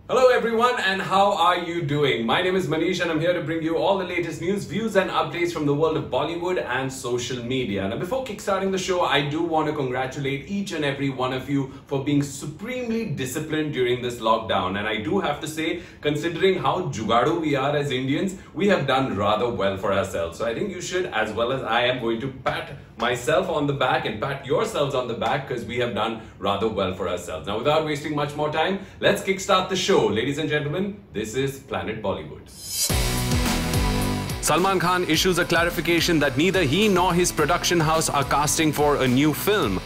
Hello everyone, and how are you doing? My name is Manish and I'm here to bring you all the latest news, views and updates from the world of Bollywood and social media. Now before kickstarting the show, I do want to congratulate each and every one of you for being supremely disciplined during this lockdown. And I do have to say, considering how jugadu we are as Indians, we have done rather well for ourselves. So I think you should, as well as I am going to pat myself on the back and pat yourselves on the back, because we have done rather well for ourselves. Now without wasting much more time, let's kickstart the show. Ladies and gentlemen, this is Planet Bollywood. Salman Khan issues a clarification that neither he nor his production house are casting for a new film.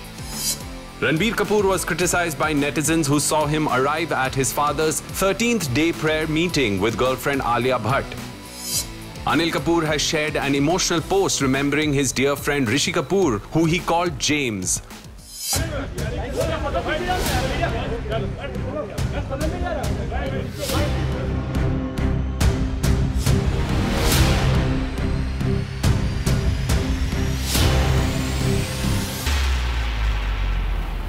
Ranbir Kapoor was criticized by netizens who saw him arrive at his father's 13th day prayer meeting with girlfriend Alia Bhatt. Anil Kapoor has shared an emotional post remembering his dear friend Rishi Kapoor, who he called James.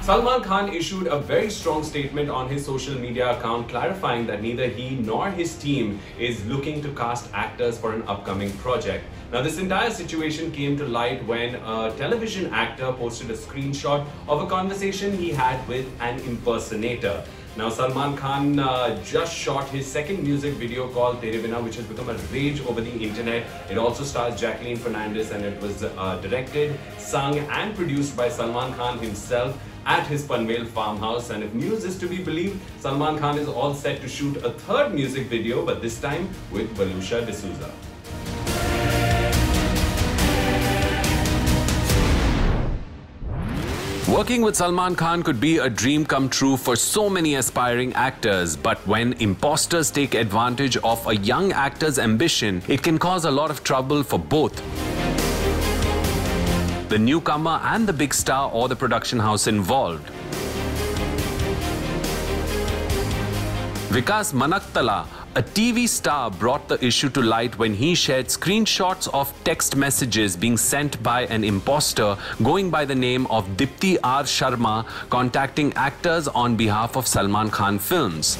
Salman Khan issued a very strong statement on his social media account clarifying that neither he nor his team is looking to cast actors for an upcoming project. Now, this entire situation came to light when a television actor posted a screenshot of a conversation he had with an impersonator. Now, Salman Khan just shot his second music video called Tere Bina, which has become a rage over the internet. It also stars Jacqueline Fernandez and it was directed, sung and produced by Salman Khan himself at his Panvel farmhouse. And if news is to be believed, Salman Khan is all set to shoot a third music video, but this time with Valusha D'Souza. Working with Salman Khan could be a dream come true for so many aspiring actors, but when imposters take advantage of a young actor's ambition, it can cause a lot of trouble for both the newcomer and the big star or the production house involved. Vikas Manaktala, a TV star, brought the issue to light when he shared screenshots of text messages being sent by an imposter going by the name of Dipti R. Sharma, contacting actors on behalf of Salman Khan films.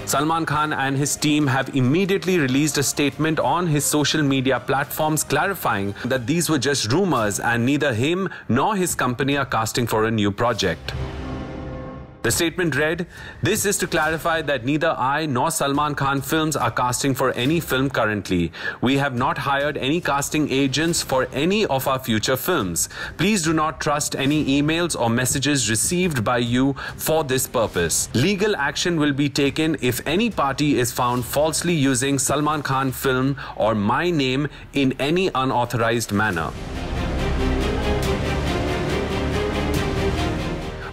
Salman Khan and his team have immediately released a statement on his social media platforms clarifying that these were just rumors and neither him nor his company are casting for a new project. The statement read, "This is to clarify that neither I nor Salman Khan Films are casting for any film currently. We have not hired any casting agents for any of our future films. Please do not trust any emails or messages received by you for this purpose. Legal action will be taken if any party is found falsely using Salman Khan film or my name in any unauthorized manner."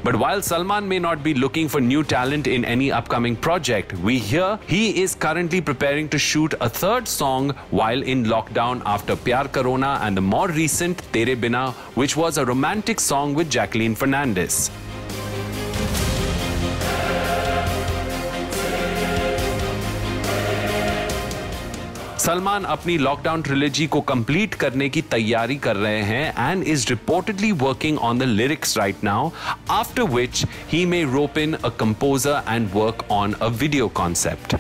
But while Salman may not be looking for new talent in any upcoming project, we hear he is currently preparing to shoot a third song while in lockdown after Pyar Corona and the more recent Tere Bina, which was a romantic song with Jacqueline Fernandez. Salman अपनी lockdown trilogy को complete करने की तैयारी कर रहे हैं and is reportedly working on the lyrics right now, after which he may rope in a composer and work on a video concept.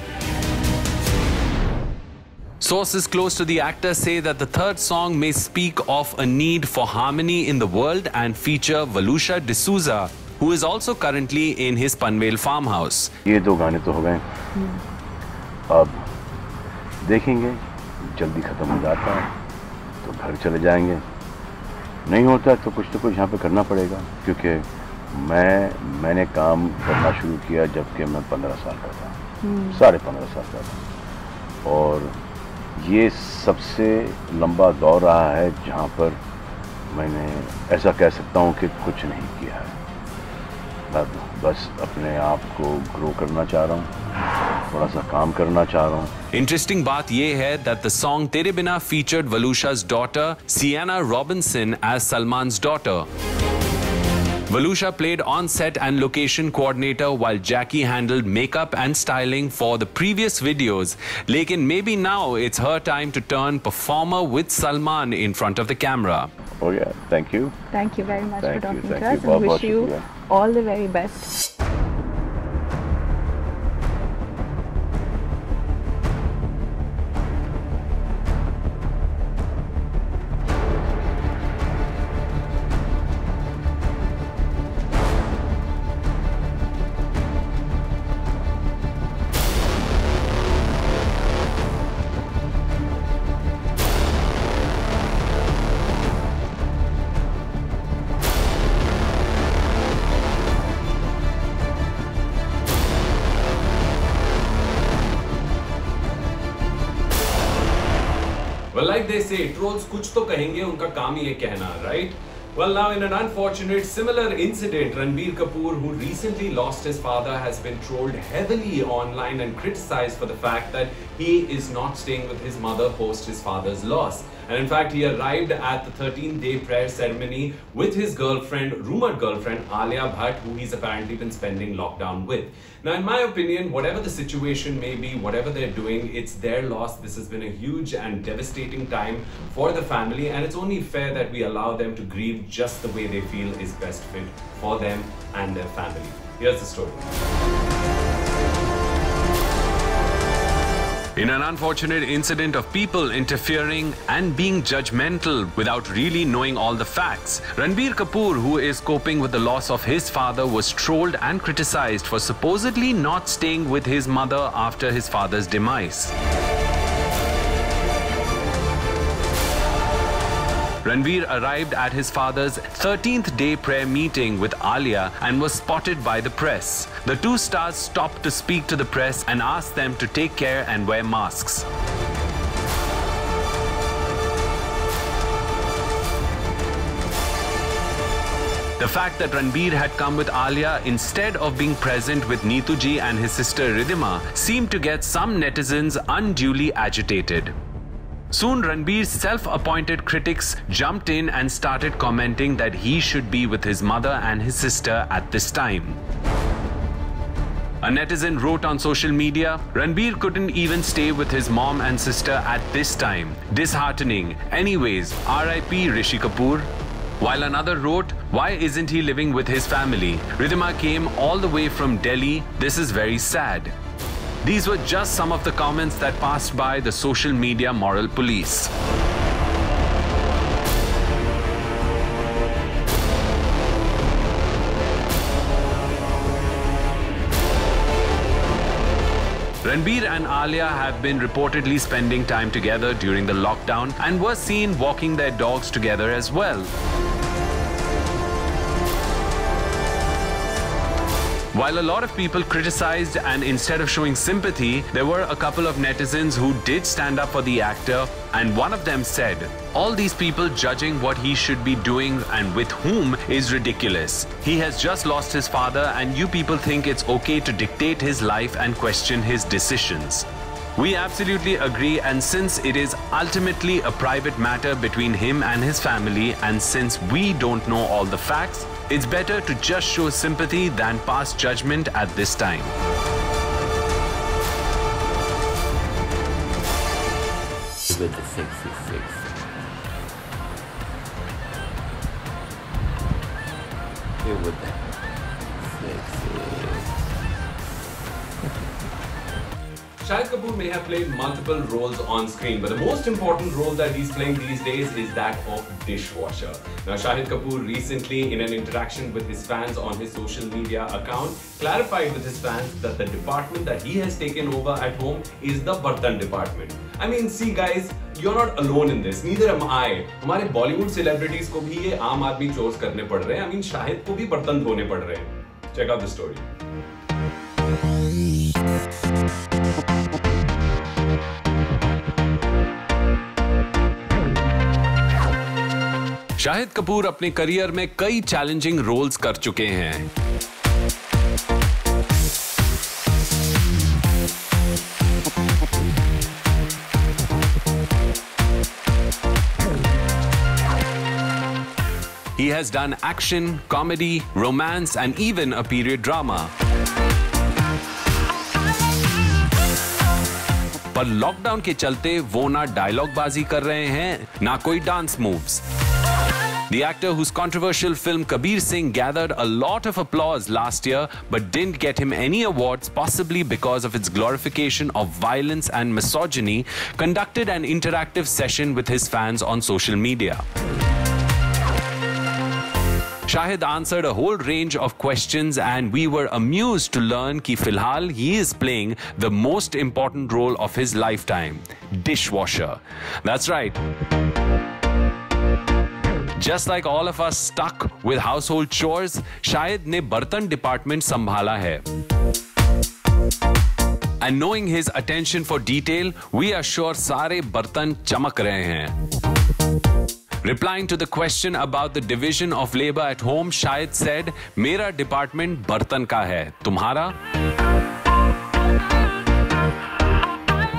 Sources close to the actor say that the third song may speak of a need for harmony in the world and feature Valusha D'Souza, who is also currently in his Panvel farmhouse. ये दो गाने तो हो गए, अब देखेंगे जल्दी ख़त्म हो जाता है तो घर चले जाएंगे, नहीं होता तो कुछ यहाँ पे करना पड़ेगा, क्योंकि मैंने काम करना शुरू किया जबकि मैं 15 साल का था, 15.5 साल का था, और ये सबसे लंबा दौर रहा है जहाँ पर मैंने ऐसा कह सकता हूँ कि कुछ नहीं किया है. मैं बस अपने आप को ग्रो करना चाह रहा हूँ, थोड़ा सा काम करना चाह रहा हूँ. इंटरेस्टिंग बात यह है that the song Tere Bina featured Valusha's daughter Sienna Robinson as Salman's daughter. Valusha played on-set and location coordinator while Jackie handled makeup and styling for the previous videos. Lekin maybe now it's her time to turn performer with Salman in front of the camera. हो गया. Thank you. Thank you very much for talking to us, and बहुत wish you शुक्रिया. all the very best. Well, like they say, trolls कुछ तो कहेंगे, उनका काम ही है कहना, right? Well, now in an unfortunate similar incident, Ranbir Kapoor, who recently lost his father, has been trolled heavily online and criticized for the fact that he is not staying with his mother post his father's loss. And in fact, he arrived at the 13th-day prayer ceremony with his girlfriend, rumored girlfriend, Alia Bhatt, who he's apparently been spending lockdown with. Now, in my opinion, whatever the situation may be, whatever they're doing, it's their loss. This has been a huge and devastating time for the family, and it's only fair that we allow them to grieve just the way they feel is best fit for them and their family. Here's the story. In an unfortunate incident of people interfering and being judgmental without really knowing all the facts, Ranbir Kapoor, who is coping with the loss of his father, was trolled and criticized for supposedly not staying with his mother after his father's demise. Ranbir arrived at his father's 13th day prayer meeting with Alia and was spotted by the press. The two stars stopped to speak to the press and asked them to take care and wear masks. The fact that Ranbir had come with Alia instead of being present with Neetu ji and his sister Ridhima seemed to get some netizens unduly agitated. Soon, Ranbir's self-appointed critics jumped in and started commenting that he should be with his mother and his sister at this time. A netizen wrote on social media, Ranbir couldn't even stay with his mom and sister at this time. Disheartening. Anyways, RIP Rishi Kapoor. While another wrote, why isn't he living with his family? Ridhima came all the way from Delhi. This is very sad. These were just some of the comments that passed by the social media moral police. Ranbir and Alia have been reportedly spending time together during the lockdown and were seen walking their dogs together as well. While a lot of people criticized and instead of showing sympathy, there were a couple of netizens who did stand up for the actor, and one of them said, all these people judging what he should be doing and with whom is ridiculous. He has just lost his father and you people think it's okay to dictate his life and question his decisions. We absolutely agree, and since it is ultimately a private matter between him and his family, and since we don't know all the facts, it's better to just show sympathy than pass judgment at this time. With the 66. Here with the 66. Shahid Kapoor may have played multiple roles on screen, but the most important role that he's playing these days is that of dishwasher. Now, Shahid Kapoor recently, in an interaction with his fans on his social media account, clarified with his fans that the department that he has taken over at home is the Bartan department. I mean, see guys, you're not alone in this. Neither am I. हमारे Bollywood celebrities को भी ये आम आदमी chores करने पड़ रहे हैं. I mean, शाहिद को भी बर्तन धोने पड़ रहे हैं. Check out the story. Shahid Kapoor अपने करियर में कई चैलेंजिंग रोल्स कर चुके हैं. He has done action, comedy, romance, and even a period drama. पर लॉकडाउन के चलते वो ना डायलॉग बाजी कर रहे हैं, ना कोई dance moves. The actor whose controversial film Kabir Singh gathered a lot of applause last year but didn't get him any awards, possibly because of its glorification of violence and misogyny, conducted an interactive session with his fans on social media. Shahid answered a whole range of questions, and we were amused to learn that filhal he is playing the most important role of his lifetime, dishwasher. That's right. Just like all of us stuck with household chores, Shahid ne bartan department sambhala hai. And knowing his attention for detail, we are sure sare bartan chamak rahe hain. Replying to the question about the division of labor at home, Shahid said, "Mera department bartan ka hai, tumhara?"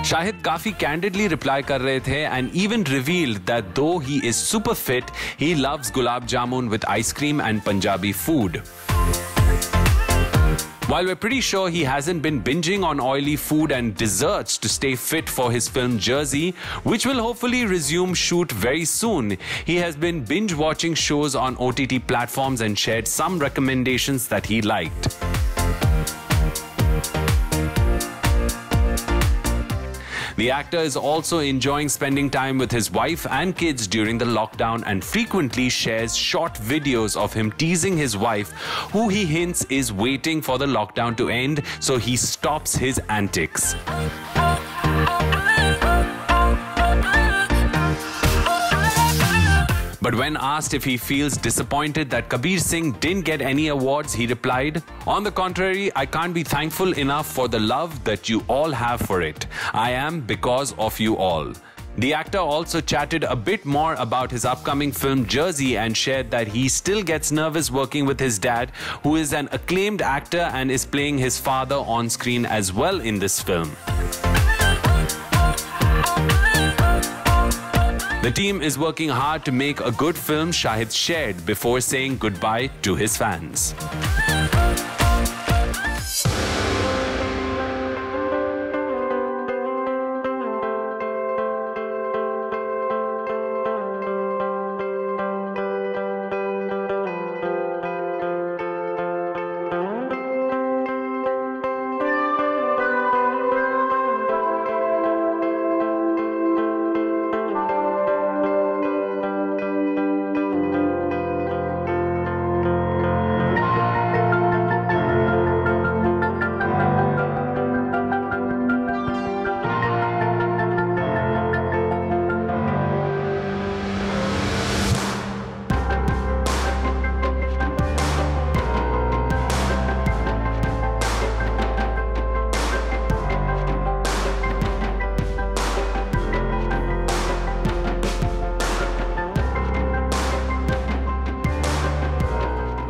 Shahid काफी candidly reply कर रहे थे and even revealed that though he is super fit, he loves gulab jamun with ice cream and Punjabi food. While we're pretty sure he hasn't been binging on oily food and desserts to stay fit for his film Jersey, which will hopefully resume shoot very soon, he has been binge-watching shows on OTT platforms and shared some recommendations that he liked. The actor is also enjoying spending time with his wife and kids during the lockdown and frequently shares short videos of him teasing his wife, who he hints is waiting for the lockdown to end so he stops his antics. But when asked if he feels disappointed that Kabir Singh didn't get any awards, he replied, "On the contrary, I can't be thankful enough for the love that you all have for it. I am because of you all." The actor also chatted a bit more about his upcoming film Jersey and shared that he still gets nervous working with his dad, who is an acclaimed actor and is playing his father on screen as well in this film. The team is working hard to make a good film, Shahid shared before saying goodbye to his fans.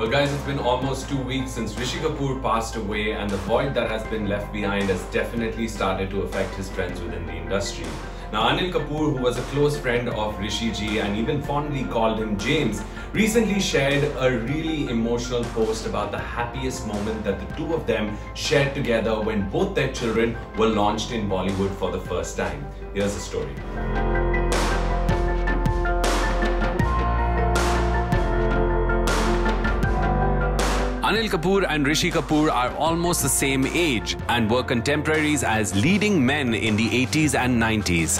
Well guys, it's been almost 2 weeks since Rishi Kapoor passed away, and the void that has been left behind has definitely started to affect his friends within the industry. Now Anil Kapoor, who was a close friend of Rishi ji and even fondly called him James, recently shared a really emotional post about the happiest moment that the two of them shared together when both their children were launched in Bollywood for the first time. Here's the story. Anil Kapoor and Rishi Kapoor are almost the same age and were contemporaries as leading men in the 80s and 90s.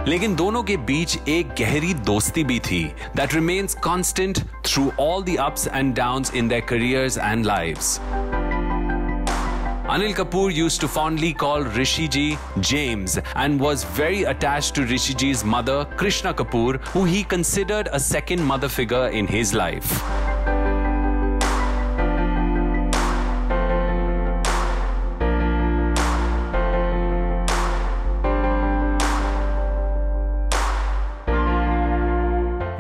लेकिन दोनों के बीच एक गहरी दोस्ती भी थी that remains constant through all the ups and downs in their careers and lives. Anil Kapoor used to fondly call Rishi ji James and was very attached to Rishi ji's mother, Krishna Kapoor, who he considered a second mother figure in his life.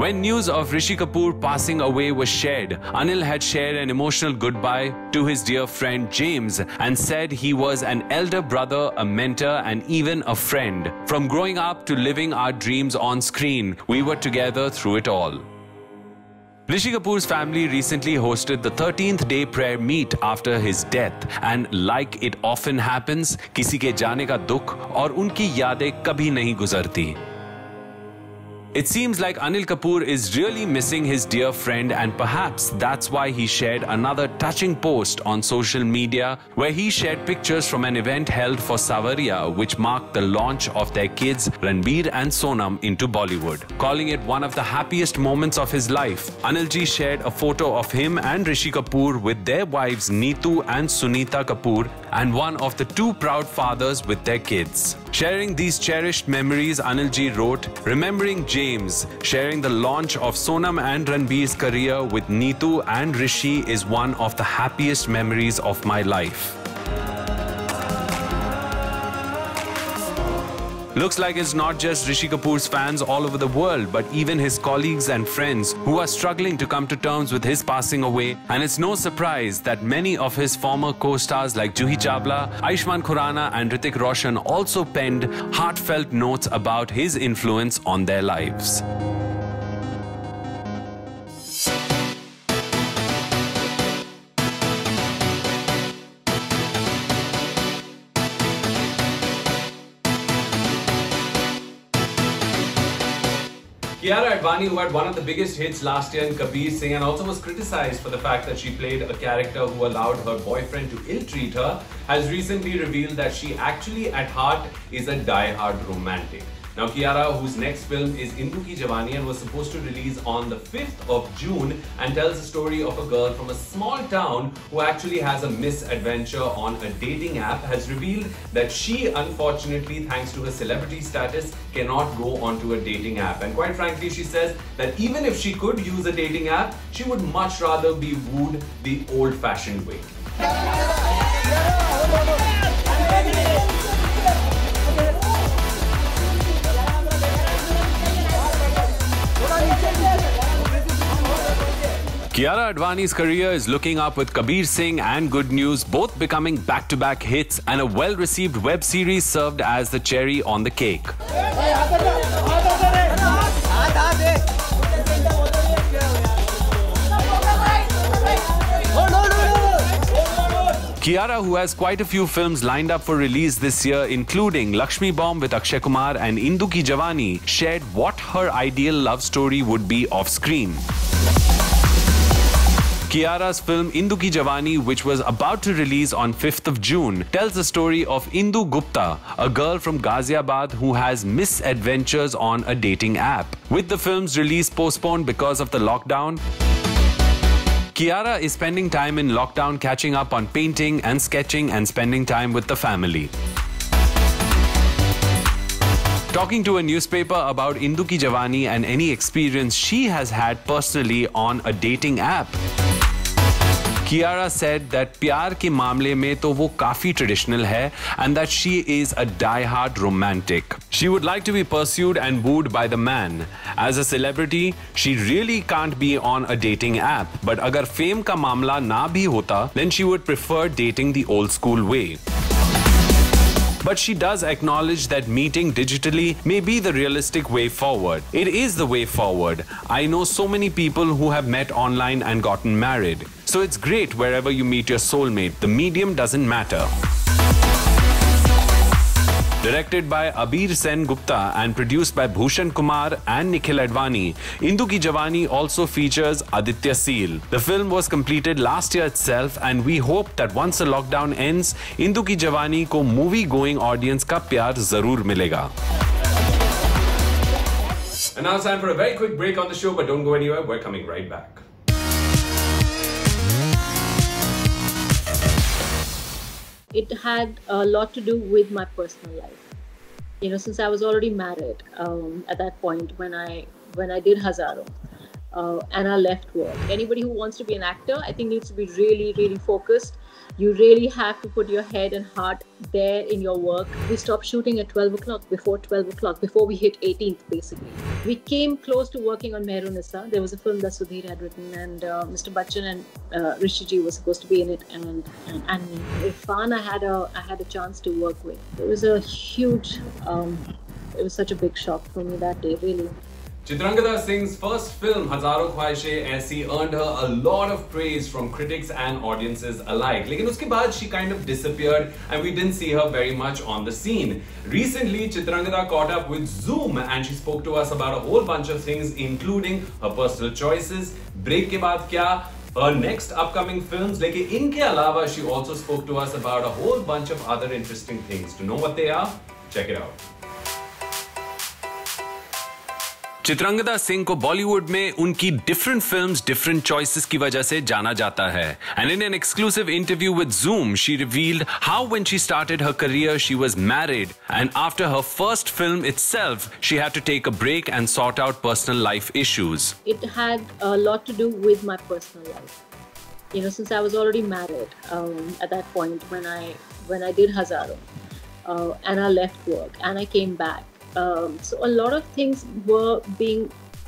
When news of Rishi Kapoor passing away was shared, Anil had shared an emotional goodbye to his dear friend James and said he was an elder brother, a mentor, and even a friend. From growing up to living our dreams on screen, we were together through it all. Rishi Kapoor's family recently hosted the 13th day prayer meet after his death, and like it often happens, किसी के जाने का दुख और उनकी यादें कभी नहीं गुजरती. It seems like Anil Kapoor is really missing his dear friend, and perhaps that's why he shared another touching post on social media where he shared pictures from an event held for Sawariya, which marked the launch of their kids Ranbir and Sonam into Bollywood. Calling it one of the happiest moments of his life, Anilji shared a photo of him and Rishi Kapoor with their wives Neetu and Sunita Kapoor and one of the two proud fathers with their kids. Sharing these cherished memories, Anilji wrote, "Remembering James, sharing the launch of Sonam and Ranbir's career with Neetu and Rishi is one of the happiest memories of my life." Looks like it's not just Rishi Kapoor's fans all over the world, but even his colleagues and friends who are struggling to come to terms with his passing away. And it's no surprise that many of his former co-stars like Juhi Chawla, Ayushmann Khurrana and Hrithik Roshan also penned heartfelt notes about his influence on their lives. Kiara Advani, who had one of the biggest hits last year in Kabir Singh and also was criticized for the fact that she played a character who allowed her boyfriend to ill-treat her, has recently revealed that she actually at heart is a die-hard romantic. Now Kiara, whose next film is Indu Ki Jawani and was supposed to release on the 5th of June and tells the story of a girl from a small town who actually has a misadventure on a dating app, has revealed that she, unfortunately, thanks to her celebrity status, cannot go onto a dating app. And quite frankly, she says that even if she could use a dating app, she would much rather be wooed the old-fashioned way. Kiara Advani's career is looking up with Kabir Singh and Good News both becoming back-to-back hits, and a well-received web series served as the cherry on the cake. Kiara, who has quite a few films lined up for release this year, including Lakshmi Bomb with Akshay Kumar and Indu Ki Jawani, shared what her ideal love story would be off-screen. Kiara's film Indu Ki Jawani, which was about to release on 5th of June, tells the story of Indu Gupta, a girl from Ghaziabad who has misadventures on a dating app. With the film's release postponed because of the lockdown, Kiara is spending time in lockdown catching up on painting and sketching and spending time with the family. Talking to a newspaper about Indu Ki Jawani and any experience she has had personally on a dating app, Kiara said that प्यार के मामले में तो वो काफी traditional है and that she is a die-hard romantic. She would like to be pursued and wooed by the man. As a celebrity, she really can't be on a dating app. But अगर fame का मामला ना भी होता, then she would prefer dating the old school way. But she does acknowledge that meeting digitally may be the realistic way forward. It is the way forward. I know so many people who have met online and gotten married. So it's great wherever you meet your soulmate. The medium doesn't matter. Directed by Abir Sen Gupta and produced by Bhushan Kumar and Nikhil Advani, Indu Ki Jawani also features Aditya Seal. The film was completed last year itself, and we hope that once the lockdown ends, Indu Ki Jawani ko movie-going audience ka pyar zarur milega. And now it's time for a very quick break on the show, but don't go anywhere. We're coming right back. It had a lot to do with my personal life. You know, since I was already married at that point when I did Hazaaron, and I left work. Anybody who wants to be an actor, I think needs to be really, really focused. You really have to put your head and heart there in your work. We stopped shooting at 12 o'clock, before 12 o'clock, before we hit 18th basically. We came close to working on Mehrun-Nisa. There was a film that Sudhir had written, and Mr. Bachchan and Rishi Ji was supposed to be in it, and me. Irfan, I had a chance to work with. It was a huge, it was such a big shock for me that day, really. Chitrangada Singh's first film, Hazaron Khwaishein Aisi, earned her a lot of praise from critics and audiences alike. Lekin uske baad she kind of disappeared and we didn't see her very much on the scene. Recently, Chitrangada caught up with Zoom and she spoke to us about a whole bunch of things, including her personal choices, break ke baad kya, her next upcoming films. Lekin inke alawa, she also spoke to us about a whole bunch of other interesting things. To know what they are, check it out. Chitrangada Singh को बॉलीवुड में उनकी different films, different choices की वजह से जाना जाता है. And in an exclusive interview with Zoom, she revealed how when she started her career she was married, and after her first film itself she had to take a break and sort out personal life issues. It had a lot to do with my personal life. You know, since I was already married at that point when I did Hazaron, and I left work and I came back. So a lot of things were being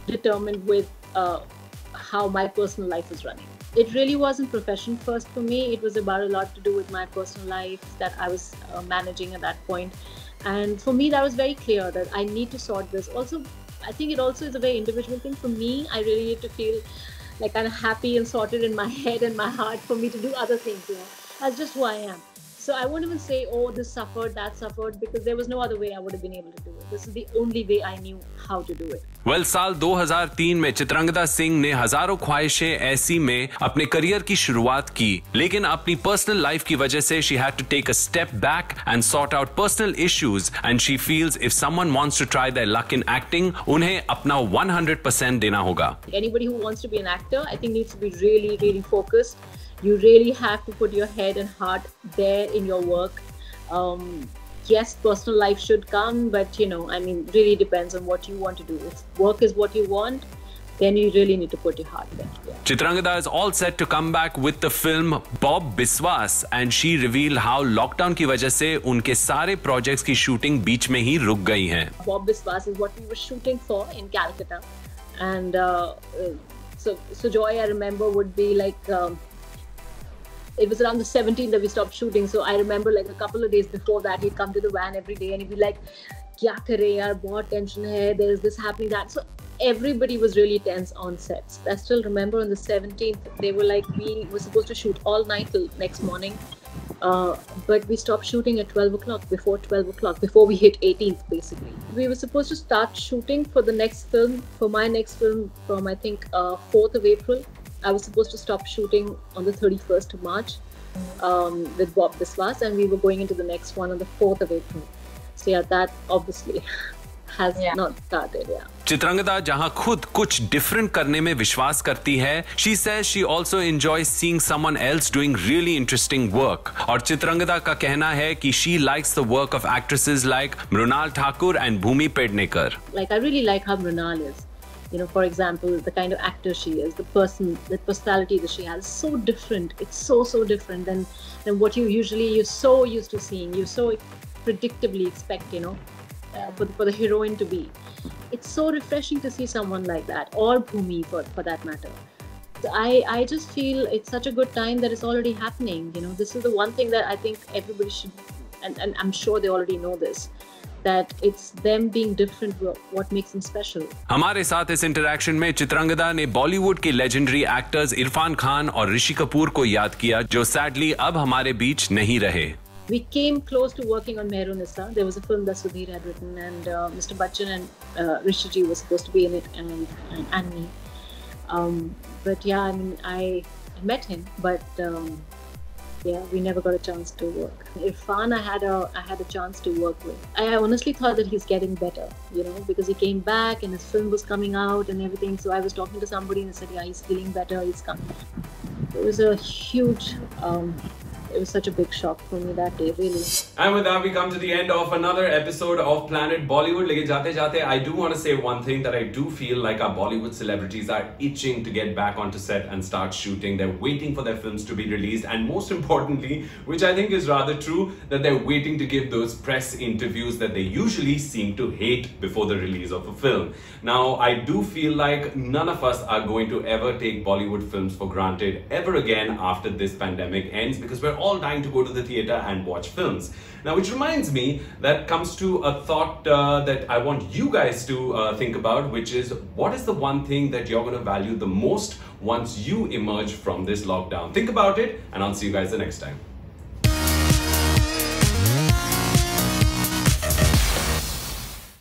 determined with how my personal life was running. It really wasn't profession first for me. It was about a lot to do with my personal life that I was managing at that point. And for me, that was very clear that I need to sort this. Also, I think it also is a very individual thing. For me, I really need to feel like kind of happy and sorted in my head and my heart for me to do other things. You know, that's just who I am. So I won't even say, oh, this suffered, that suffered, because there was no other way I would have been able to do it. This is the only way I knew how to do it. Well, साल 2003 में चित्रंगदा सिंह ने हजारों ख्वाहिशें ऐसी में अपने career की शुरुआत की, लेकिन अपनी पर्सनल लाइफ की वजह से she had to take a step back and sort out personal issues, and she feels if someone wants to try their luck in acting, उन्हें अपना 100% देना होगा. Anybody who wants to be an actor, I think needs to be really, really focused. You really have to put your head and heart there in your work. Yes, personal life should come, but you know, I mean, really depends on what you want to do. If work is what you want, then you really need to put your heart there. Yeah. Chitrangada is all set to come back with the film Bob Biswas, and she revealed how lockdown की वजह से उनके सारे projects की shooting बीच में ही रुक गई हैं. Bob Biswas is what we were shooting for in Calcutta, and so Joy, I remember, would be like. It was around the 17th that we stopped shooting. So I remember like a couple of days before that, he'd come to the van every day and he'd be like, "Kya kare yaar, bahut tension hai, there's this happening, that." So everybody was really tense on sets. I still remember on the 17th, they were like, we were supposed to shoot all night till next morning. But we stopped shooting at 12 o'clock, before 12 o'clock, before we hit 18th basically. We were supposed to start shooting for the next film, for my next film from I think 4th of April. I was supposed to stop shooting on the 31st of March with Bob Biswas, and we were going into the next one on the 4th of April. So yeah, that obviously has not started. Yeah. Chitrangada जहां खुद कुछ different करने में विश्वास करती है, she says she also enjoys seeing someone else doing really interesting work. और चित्रंगदा का कहना है कि she likes the work of actresses like Mrunal Thakur and Bhumi Pednekar. Like I really like how Mrunal is. You know, for example, the kind of actor she is, the personality that she has is so different. It's so different than what you're so used to seeing. You so predictably expect, you know, for the heroine to be. It's so refreshing to see someone like that, or Bhumi for that matter. So I just feel it's such a good time that it's already happening. You know, this is the one thing that I think everybody should, and I'm sure they already know this, that it's them being different what makes them special. हमारे साथ इस interaction में चित्रंगदा ने बॉलीवुड के legendary actors Irfan Khan और ऋषि कपूर को याद किया, जो सैडली अब हमारे बीच नहीं रहे. We came close to working on Mehrun-Issa. There was a film that Sudhir had written, and Mr. Bachchan and Rishi Ji were supposed to be in it, and me. But yeah, I mean, I met him, but yeah, we never got a chance to work. Irfan, I had a chance to work with. I honestly thought that he's getting better, you know, because he came back and his film was coming out and everything. So I was talking to somebody and they said, yeah, he's feeling better, he's coming. It was a huge, it was such a big shock for me that day, really. And with that, we come to the end of another episode of Planet Bollywood. Lekin jate jate, I do want to say one thing, that I do feel like our Bollywood celebrities are itching to get back onto set and start shooting. They're waiting for their films to be released, and most importantly, which I think is rather true, that they're waiting to give those press interviews that they usually seem to hate before the release of a film. Now, I do feel like none of us are going to ever take Bollywood films for granted ever again after this pandemic ends, because we're all all dying to go to the theater and watch films. Now, which reminds me, that comes to a thought that I want you guys to think about, which is, what is the one thing that you're going to value the most once you emerge from this lockdown? Think about it, and I'll see you guys the next time.